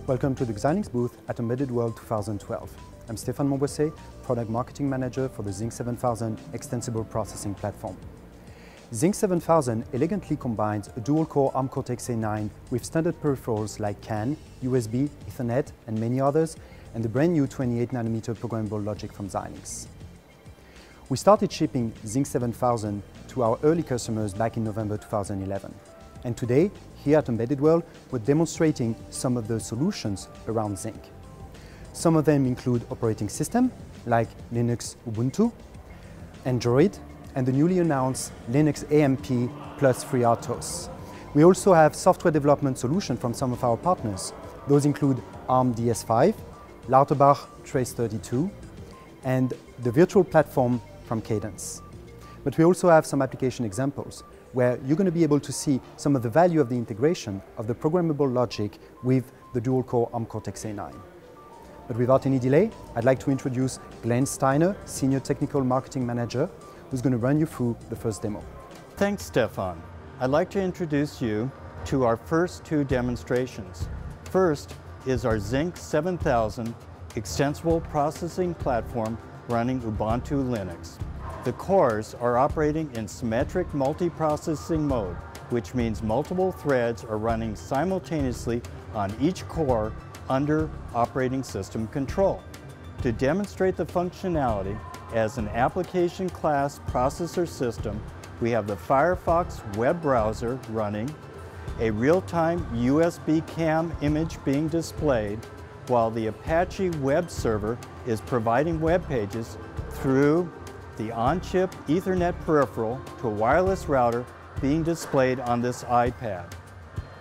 Welcome to the Xilinx booth at Embedded World 2012. I'm Stephane Monboisset, Product Marketing Manager for the Zynq-7000 Extensible processing platform. Zynq-7000 elegantly combines a dual-core ARM Cortex-A9 with standard peripherals like CAN, USB, Ethernet, and many others, and the brand new 28nm programmable logic from Xilinx. We started shipping Zynq-7000 to our early customers back in November 2011. And today, here at Embedded World, we're demonstrating some of the solutions around Zynq. Some of them include operating system, like Linux Ubuntu, Android, and the newly announced Linux AMP plus FreeRTOS. We also have software development solutions from some of our partners. Those include ARM DS5, Lauterbach Trace32, and the virtual platform from Cadence. But we also have some application examples where you're going to be able to see some of the value of the integration of the programmable logic with the dual-core ARM Cortex-A9. But without any delay, I'd like to introduce Glenn Steiner, Senior Technical Marketing Manager, who's going to run you through the first demo. Thanks, Stephane. I'd like to introduce you to our first two demonstrations. First is our Zynq-7000 extensible processing platform running Ubuntu Linux. The cores are operating in symmetric multiprocessing mode, which means multiple threads are running simultaneously on each core under operating system control. To demonstrate the functionality as an application class processor system, we have the Firefox web browser running, a real-time USB cam image being displayed, while the Apache web server is providing web pages through the on-chip Ethernet peripheral to a wireless router being displayed on this iPad.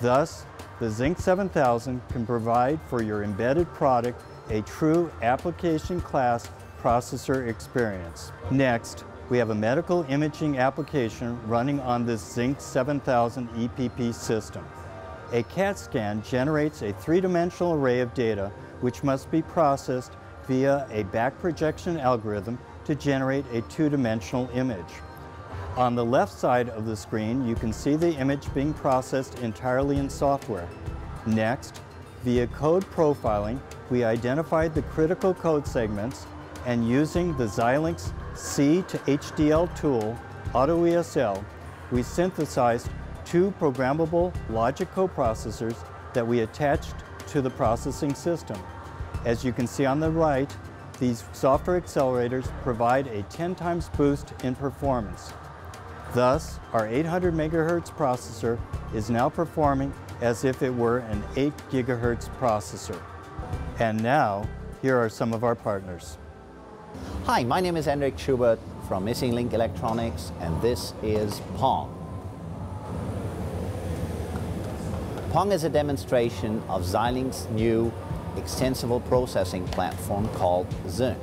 Thus, the Zynq-7000 can provide for your embedded product a true application class processor experience. Next, we have a medical imaging application running on this Zynq-7000 EPP system. A CAT scan generates a three-dimensional array of data which must be processed via a back projection algorithm to generate a two-dimensional image. On the left side of the screen, you can see the image being processed entirely in software. Next, via code profiling, we identified the critical code segments, and using the Xilinx C to HDL tool, AutoESL, we synthesized two programmable logic coprocessors that we attached to the processing system. As you can see on the right, these software accelerators provide a 10 times boost in performance. Thus, our 800 MHz processor is now performing as if it were an 8 GHz processor. And now, here are some of our partners. Hi, my name is Endric Schubert from Xilinx Electronics, and this is Pong. Pong is a demonstration of Xilinx's new extensible processing platform called Zynq.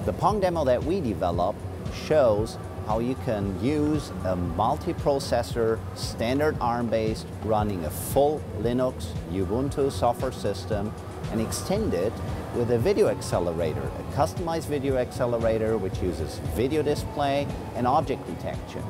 The Pong demo that we developed shows how you can use a multiprocessor standard ARM-based running a full Linux Ubuntu software system and extend it with a video accelerator, a customized video accelerator which uses video display and object detection.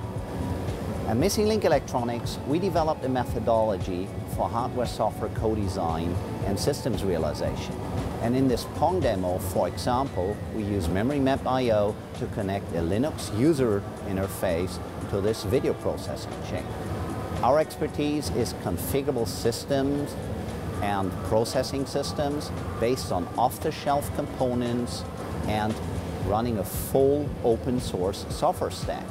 At Xilinx Electronics, we developed a methodology for hardware-software co-design and systems realization. And in this Pong demo, for example, we use Memory Map I/O to connect a Linux user interface to this video processing chain. Our expertise is configurable systems and processing systems based on off-the-shelf components and running a full open-source software stack.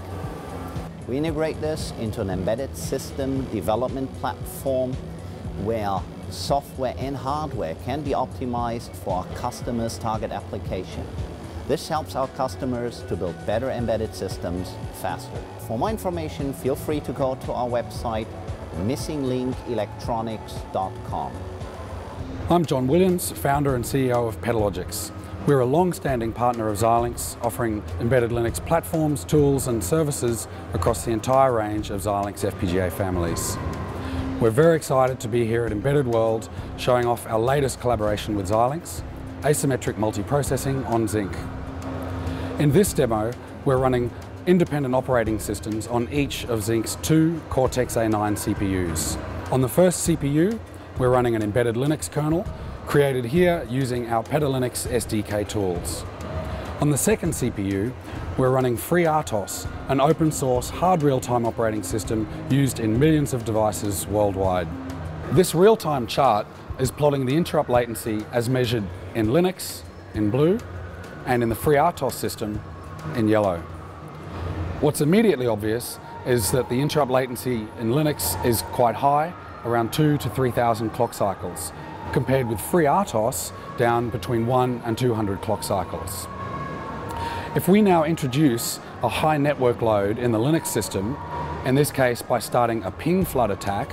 We integrate this into an embedded system development platform where software and hardware can be optimized for our customers' target application. This helps our customers to build better embedded systems faster. For more information, feel free to go to our website, missinglinkelectronics.com. I'm John Williams, founder and CEO of Petalogix. We're a long-standing partner of Xilinx, offering embedded Linux platforms, tools and services across the entire range of Xilinx FPGA families. We're very excited to be here at Embedded World, showing off our latest collaboration with Xilinx, asymmetric multiprocessing on Zynq. In this demo, we're running independent operating systems on each of Zynq's two Cortex-A9 CPUs. On the first CPU, we're running an embedded Linux kernel created here using our Petalogix SDK tools. On the second CPU, we're running FreeRTOS, an open source hard real-time operating system used in millions of devices worldwide. This real-time chart is plotting the interrupt latency as measured in Linux in blue and in the FreeRTOS system in yellow. What's immediately obvious is that the interrupt latency in Linux is quite high, around 2,000 to 3,000 clock cycles, compared with FreeRTOS down between 1 and 200 clock cycles. If we now introduce a high network load in the Linux system, in this case by starting a ping flood attack,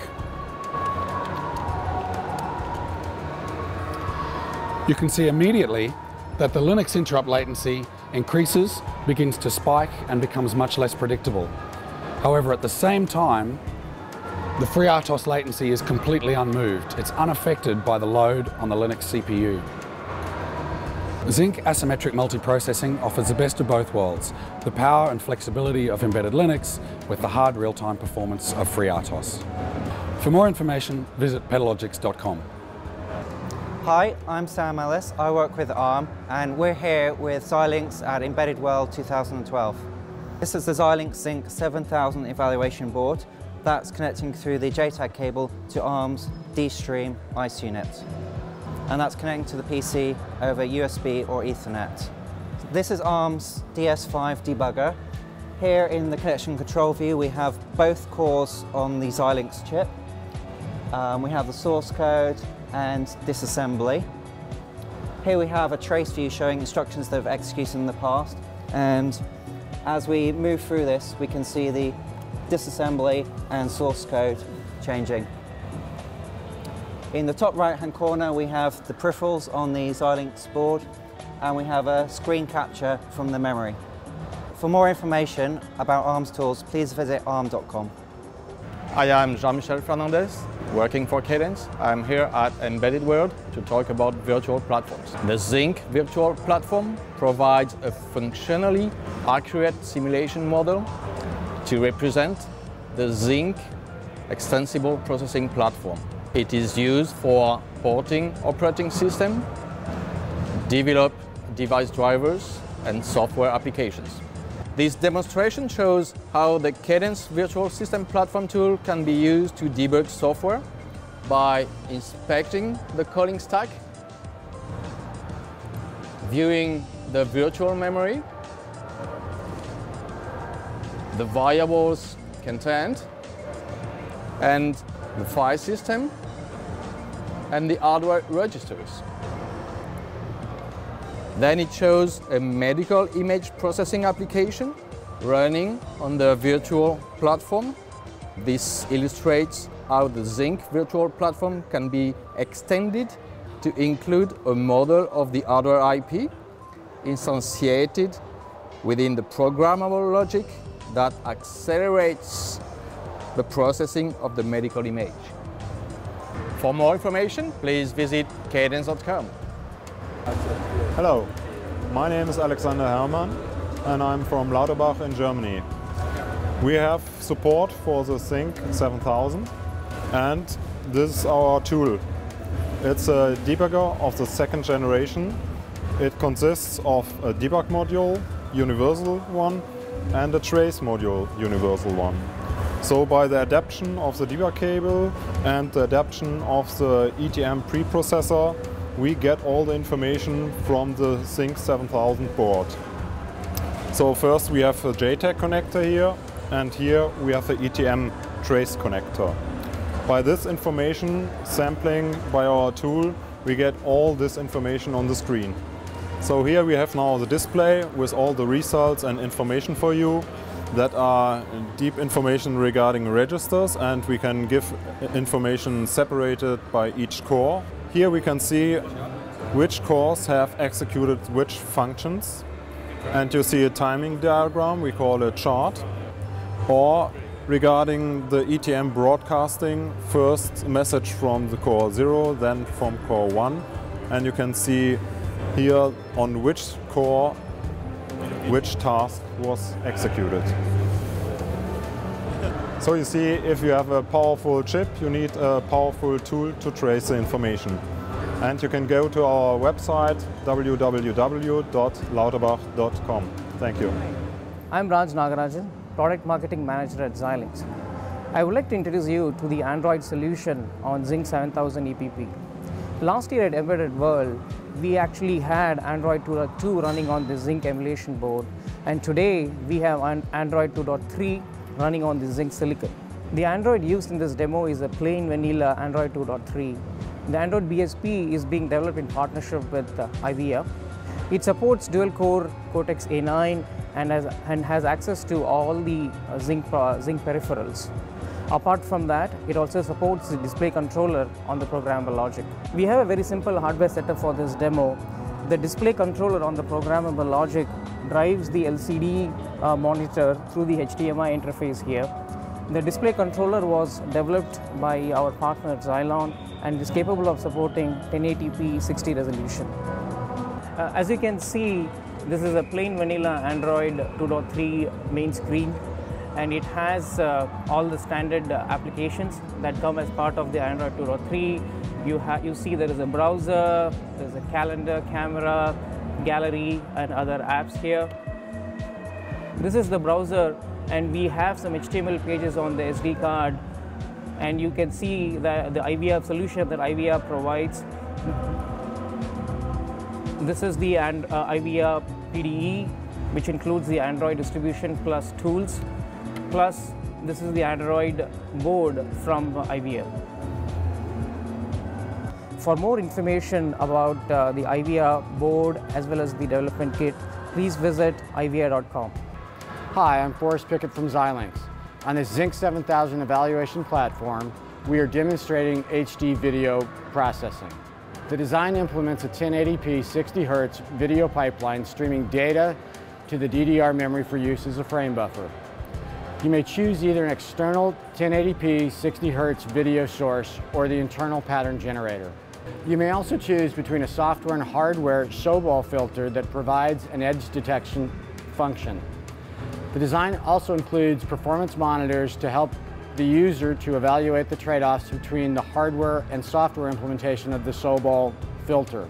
you can see immediately that the Linux interrupt latency increases, begins to spike, and becomes much less predictable. However, at the same time, the FreeRTOS latency is completely unmoved. It's unaffected by the load on the Linux CPU. Zynq asymmetric multiprocessing offers the best of both worlds, the power and flexibility of embedded Linux with the hard real-time performance of FreeRTOS. For more information, visit petalogix.com. Hi, I'm Sam Ellis. I work with ARM, and we're here with Xilinx at Embedded World 2012. This is the Xilinx Zynq-7000 evaluation board that's connecting through the JTAG cable to ARM's D-Stream ICE unit. And that's connecting to the PC over USB or Ethernet. This is ARM's DS5 debugger. Here in the connection control view, we have both cores on the Xilinx chip. We have the source code and disassembly. Here we have a trace view showing instructions that have executed in the past. And as we move through this, we can see the disassembly and source code changing. In the top right-hand corner, we have the peripherals on the Xilinx board, and we have a screen capture from the memory. For more information about ARM's tools, please visit arm.com. I am Jean-Michel Fernandez, working for Cadence. I'm here at Embedded World to talk about virtual platforms. The Zynq virtual platform provides a functionally accurate simulation model to represent the Zynq Extensible processing platform. It is used for porting operating system, develop device drivers, and software applications. This demonstration shows how the Cadence Virtual System Platform tool can be used to debug software by inspecting the calling stack, viewing the virtual memory, the variables content, and the file system, and the hardware registers. Then it shows a medical image processing application running on the virtual platform. This illustrates how the Zynq virtual platform can be extended to include a model of the hardware IP instantiated within the programmable logic that accelerates the processing of the medical image. For more information, please visit cadence.com. Hello, my name is Alexander Hermann and I'm from Lauterbach in Germany. We have support for the Zynq-7000 and this is our tool. It's a debugger of the second generation. It consists of a debug module, universal one, and a trace module, universal one. So by the adaptation of the debug cable and the adaptation of the ETM preprocessor, we get all the information from the Zynq-7000 board. So first we have a JTAG connector here, and here we have the ETM trace connector. By this information sampling by our tool, we get all this information on the screen. So here we have now the display with all the results and information for you that are deep information regarding registers, and we can give information separated by each core. Here we can see which cores have executed which functions, and you see a timing diagram, we call it chart. Or regarding the ETM broadcasting, first message from the core 0, then from core 1, and you can see here on which core which task was executed. So you see, if you have a powerful chip, you need a powerful tool to trace the information. And you can go to our website www.lauterbach.com. Thank you. I'm Raj Nagarajan, Product Marketing Manager at Xilinx. I would like to introduce you to the Android solution on Zynq-7000 EPP. Last year at Embedded World, we actually had Android 2.2 running on the Zynq emulation board, and today we have Android 2.3 running on the Zynq Silicon. The Android used in this demo is a plain vanilla Android 2.3. The Android BSP is being developed in partnership with IVIA. It supports dual-core Cortex A9 and has access to all the Zynq peripherals. Apart from that, it also supports the display controller on the programmable logic. We have a very simple hardware setup for this demo. The display controller on the programmable logic drives the LCD monitor through the HDMI interface here. The display controller was developed by our partner Xylon and is capable of supporting 1080p 60 resolution. As you can see, this is a plain vanilla Android 2.3 main screen, and it has all the standard applications that come as part of the Android 2.3. You see there is a browser, there's a calendar, camera, gallery, and other apps here. This is the browser, and we have some HTML pages on the SD card, and you can see the IVIA solution that IVIA provides. This is the IVIA PDE, which includes the Android distribution plus tools, plus this is the Android board from IVIA. For more information about the IVIA board as well as the development kit, please visit ivia.com. Hi, I'm Forrest Pickett from Xilinx. On this Zynq-7000 evaluation platform, we are demonstrating HD video processing. The design implements a 1080p 60 Hz video pipeline streaming data to the DDR memory for use as a frame buffer. You may choose either an external 1080p 60 Hz video source or the internal pattern generator. You may also choose between a software and hardware Schubert filter that provides an edge detection function. The design also includes performance monitors to help the user to evaluate the trade-offs between the hardware and software implementation of the Schubert filter.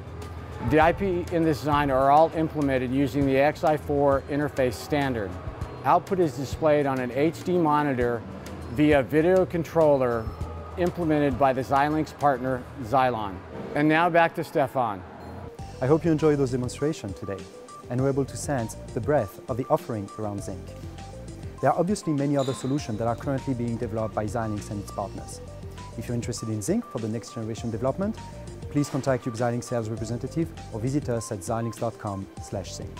The IP in this design are all implemented using the XI4 interface standard. Output is displayed on an HD monitor via video controller implemented by the Xilinx partner Xylon. And now back to Stephane. I hope you enjoyed those demonstrations today and were able to sense the breadth of the offering around Zynq. There are obviously many other solutions that are currently being developed by Xilinx and its partners. If you're interested in Zynq for the next generation development, please contact your Xilinx sales representative or visit us at xilinx.com/Zynq.